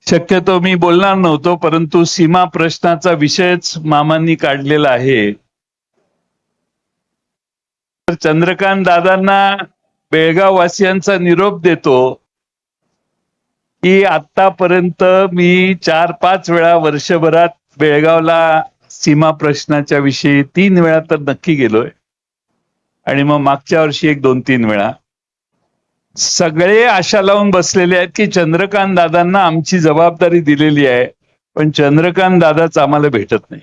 शक्यतो मी बोलणार नव्हतो, परंतु सीमा प्रश्नाचा विषयच मामांनी काढलेला आहे. तर चंद्रकांत दादांना बेळगाव वासियांचा निरोप देतो की आतापर्यंत मी 4-5 वेळा वर्षभरात बेळगावला सीमा प्रश्नाच्या विषयी 3 वेळा तर नक्की गेलोय, आणि मग मागच्या वर्षी 1-2-3 वेळा. सगळे आशा लावून बसलेले आहेत की चंद्रकांत दादांना आमची जबाबदारी दिलेली आहे, पण चंद्रकांत दादाच आम्हाला भेटत नाही.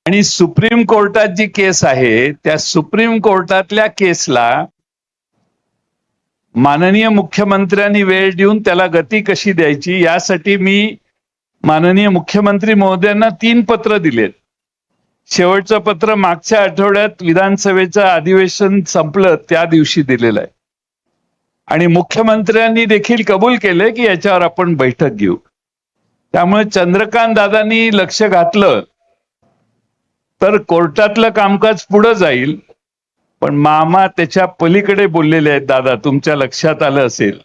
आणि सुप्रीम कोर्टात जी केस आहे त्या सुप्रीम कोर्टातल्या केसला माननीय मुख्यमंत्र्यांनी वेळ देऊन त्याला गती कशी द्यायची यासाठी मी माननीय मुख्यमंत्री महोदयांना 3 पत्र दिलेत. शेवटचं पत्र मागच्या आठवड्यात विधानसभेचं अधिवेशन संपलं त्या दिवशी दिलेलं आहे, आणि मुख्यमंत्र्यांनी देखील कबूल केले की याच्यावर आपण बैठक घेऊ. त्यामुळे चंद्रकांत दादांनी लक्ष घातलं तर कोर्टातलं कामकाज पुढे जाईल. पण मामा त्याच्या पलीकडे बोललेले आहेत. दादा, तुमच्या लक्षात आलं असेल,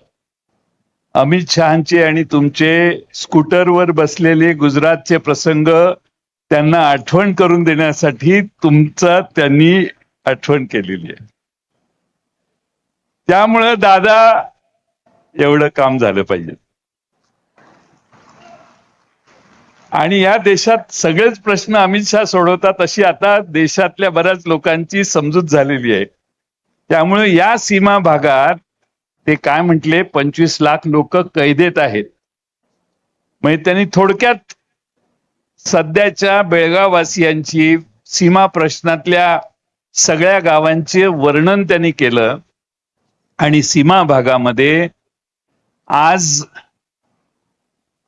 अमित शहाचे आणि तुमचे स्कूटरवर बसलेले गुजरातचे प्रसंग त्यांना आठवण करून देण्यासाठी तुमचा त्यांनी आठवण केलेली आहे. त्यामुळं दादा, एवढं काम झालं पाहिजे. आणि या देशात सगळेच प्रश्न अमित शहा सोडवतात अशी आता देशातल्या बऱ्याच लोकांची समजूत झालेली आहे. त्यामुळे या सीमा भागात ते काय म्हटले, 25 लाख लोक कैदेत आहेत. म्हणजे त्यांनी थोडक्यात सध्याच्या बेळगाव वासियांची सीमा प्रश्नातल्या सगळ्या गावांचे वर्णन त्यांनी केलं. आणि सीमा भागामध्ये आज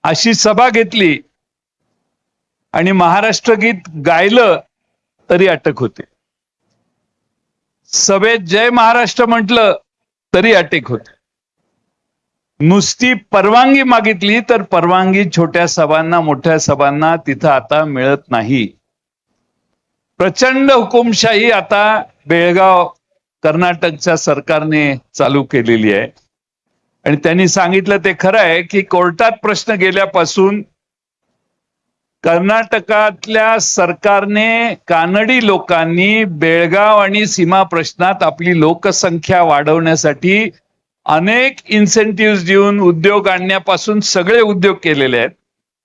अशी सभा घेतली आणि महाराष्ट्र गीत गायलं तरी अटक होते. सभेत जय महाराष्ट्र म्हटलं तरी अटक होते. नुसती परवानगी मागितली तर परवानगी छोट्या सभांना, मोठ्या सभांना तिथं आता मिळत नाही. प्रचंड हुकुमशाही आता बेळगाव कर्नाटकच्या सरकारने चालू केलेली आहे. आणि त्यांनी सांगितलं ते खरं आहे की कोर्टात प्रश्न गेल्यापासून कर्नाटकातल्या सरकारने कानडी लोकांनी बेळगाव आणि सीमा प्रश्नात आपली लोकसंख्या वाढवण्यासाठी अनेक इन्सेंटिव्ह देऊन उद्योग आणण्यापासून सगळे उद्योग केलेले आहेत,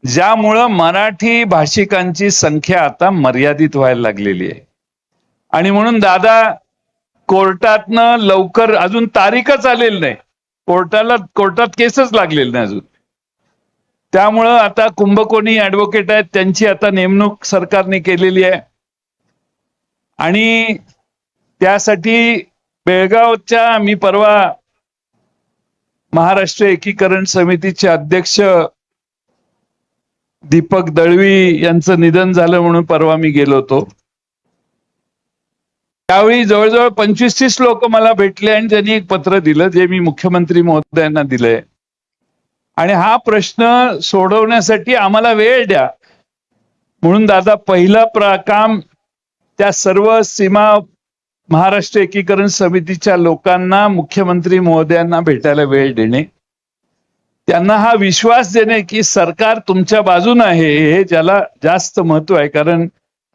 ज्यामुळं मराठी भाषिकांची संख्या आता मर्यादित व्हायला लागलेली आहे. आणि म्हणून दादा, कोर्टातनं लवकर, अजून तारीखच आलेली नाही, कोर्टात केसच लागलेली नाही अजून. त्यामुळं आता कुंभकोणी ऍडव्होकेट आहेत त्यांची आता नेमणूक सरकारने केलेली आहे. आणि त्यासाठी बेळगावच्या, मी परवा महाराष्ट्र एकीकरण समितीचे अध्यक्ष दीपक दळवी यांचं निधन झालं म्हणून परवा मी गेलो होतो. त्यावेळी जवळजवळ 25-30 लोक मला भेटले आणि त्यांनी एक पत्र दिलं जे मी मुख्यमंत्री महोदयांना दिलंय. आणि हा प्रश्न सोडवण्यासाठी आम्हाला वेळ द्या म्हणून दादा, पहिलं काम त्या सर्व सीमा महाराष्ट्र एकीकरण समितीच्या लोकांना मुख्यमंत्री महोदयांना भेटायला वेळ देणे, त्यांना हा विश्वास देणे की सरकार तुमच्या बाजूने आहे, हे ज्याला जास्त महत्व आहे. कारण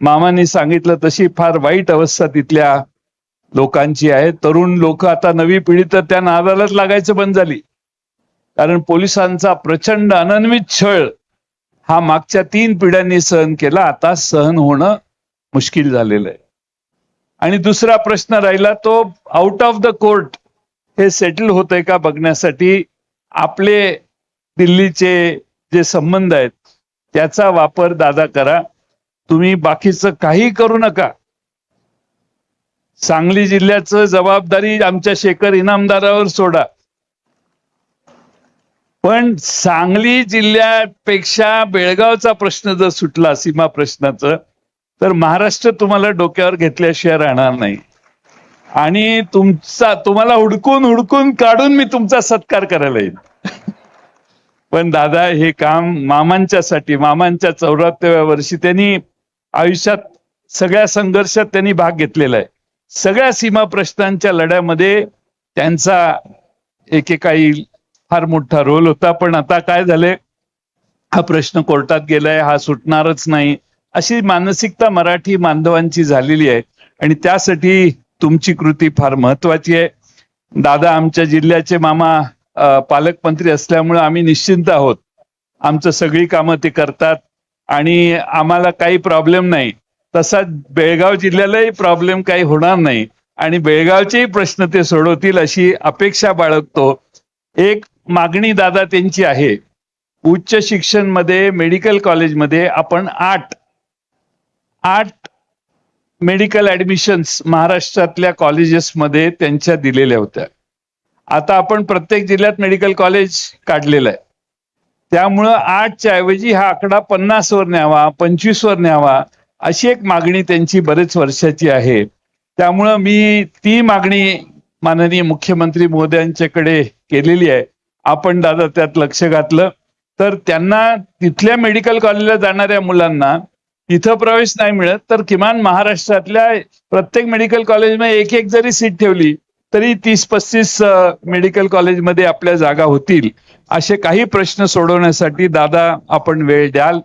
मामांनी सांगितलं तशी फार वाईट अवस्था तिथल्या लोकांची आहे. तरुण लोक, आता नवी पिढी तर त्या नादालाच लागायचं बंद झाली, कारण पोलिसांचा प्रचंड अनन्वित छळ हा मागच्या 3 पिढ्यांनी सहन केला, आता सहन होणं मुश्किल झालेलं आहे. आणि दुसरा प्रश्न राहिला तो आउट ऑफ द कोर्ट हे सेटल होतंय का बघण्यासाठी आपले दिल्लीचे जे संबंध आहेत त्याचा वापर दादा करा. तुम्ही बाकीचं काही करू नका. सांगली जिल्ह्याचं जबाबदारी आमच्या शेखर इनामदारावर सोडा, पण सांगली जिल्ह्यापेक्षा बेळगावचा प्रश्न जर सुटला सीमा प्रश्नाचं, तर महाराष्ट्र तुम्हाला डोक्यावर घेतल्याशिवाय राहणार नाही. आणि तुम्हाला हुडकून काढून मी तुमचा सत्कार करायला येईल. पण दादा, हे काम मामांच्यासाठी, मामांच्या 84व्या वर्षी त्यांनी आयुष्यात सगळ्या संघर्षात त्यांनी भाग घेतलेला आहे. सगळ्या सीमा प्रश्नांच्या लढ्यामध्ये त्यांचा एकेकाळी फार मोठा रोल होता. पण आता काय झालंय, हा प्रश्न कोर्टात गेलाय, हा सुटणारच नाही, अशी मानसिकता मराठी बांधवांची झालेली आहे. आणि त्यासाठी तुमची कृती फार महत्वाची आहे. दादा आमच्या जिल्ह्याचे मामा पालकमंत्री असल्यामुळे आम्ही निश्चिंत आहोत. आमचं सगळी कामं ते करतात आणि आम्हाला काही प्रॉब्लेम नाही. तसा बेळगाव जिल्ह्यालाही प्रॉब्लेम काही होणार नाही आणि बेळगावचेही प्रश्न ते सोडवतील अशी अपेक्षा बाळगतो. एक मागणी दादा त्यांची आहे, उच्च शिक्षण मध्ये मेडिकल कॉलेजमध्ये आपण आठ मेडिकल ऍडमिशन्स महाराष्ट्रातल्या कॉलेजेसमध्ये त्यांच्या दिलेल्या होत्या. आता आपण प्रत्येक जिल्ह्यात मेडिकल कॉलेज काढलेलं आहे. त्यामुळं 8च्या ऐवजी हा आकडा 50 वर न्यावा, 25 वर न्यावा, अशी एक मागणी त्यांची बरेच वर्षाची आहे. त्यामुळं मी ती मागणी माननीय मुख्यमंत्री महोदयांच्याकडे केलेली आहे. आपण दादा त्यात लक्ष घातलं तर त्यांना तिथल्या मेडिकल कॉलेजला जाणाऱ्या मुलांना इथं प्रवेश नाही मिळत, तर किमान महाराष्ट्रातल्या प्रत्येक मेडिकल कॉलेजमध्ये एक जरी सीट ठेवली तरी 30-35 मेडिकल कॉलेजमध्ये आपल्या जागा होतील. असे काही प्रश्न सोडवण्यासाठी दादा आपण वेळ द्याल